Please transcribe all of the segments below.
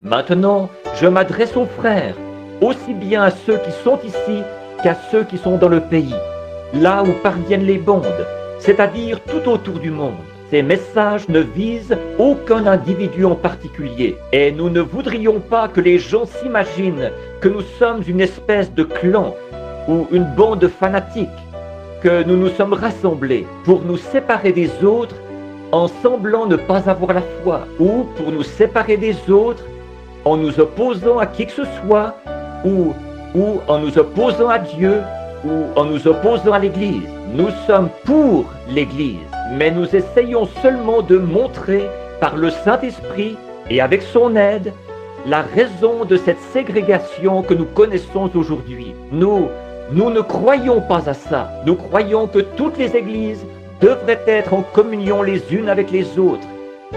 Maintenant, je m'adresse aux frères, aussi bien à ceux qui sont ici qu'à ceux qui sont dans le pays, là où parviennent les bandes, c'est-à-dire tout autour du monde. Ces messages ne visent aucun individu en particulier, et nous ne voudrions pas que les gens s'imaginent que nous sommes une espèce de clan ou une bande fanatique, que nous nous sommes rassemblés pour nous séparer des autres en semblant ne pas avoir la foi, ou pour nous séparer des autres en nous opposant à qui que ce soit, ou en nous opposant à Dieu, ou en nous opposant à l'Église. Nous sommes pour l'Église, mais nous essayons seulement de montrer par le Saint-Esprit et avec son aide la raison de cette ségrégation que nous connaissons aujourd'hui. Nous ne croyons pas à ça. Nous croyons que toutes les églises devraient être en communion les unes avec les autres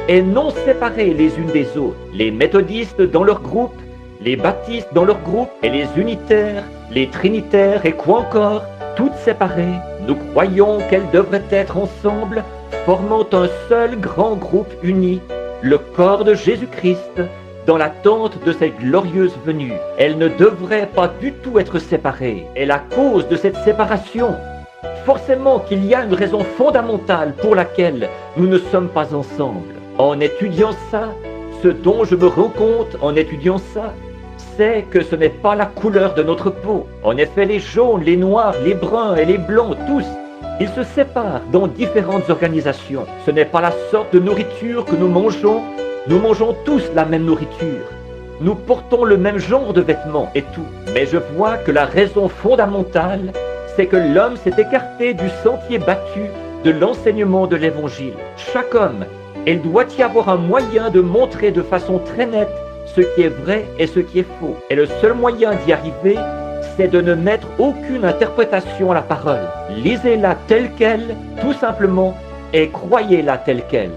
et non séparées les unes des autres. Les méthodistes dans leur groupe, les baptistes dans leur groupe et les unitaires, les trinitaires et quoi encore, toutes séparées. Nous croyons qu'elles devraient être ensemble, formant un seul grand groupe uni, le corps de Jésus-Christ, dans l'attente de cette glorieuse venue. Elles ne devraient pas du tout être séparées. Et la cause de cette séparation, forcément qu'il y a une raison fondamentale pour laquelle nous ne sommes pas ensemble. En étudiant ça, ce dont je me rends compte en étudiant ça, c'est que ce n'est pas la couleur de notre peau. En effet, les jaunes, les noirs, les bruns et les blancs, tous, ils se séparent dans différentes organisations. Ce n'est pas la sorte de nourriture que nous mangeons tous la même nourriture. Nous portons le même genre de vêtements et tout. Mais je vois que la raison fondamentale, c'est que l'homme s'est écarté du sentier battu de l'enseignement de l'Évangile. Chaque homme, il doit y avoir un moyen de montrer de façon très nette ce qui est vrai et ce qui est faux. Et le seul moyen d'y arriver, c'est de ne mettre aucune interprétation à la parole. Lisez-la telle qu'elle, tout simplement, et croyez-la telle qu'elle.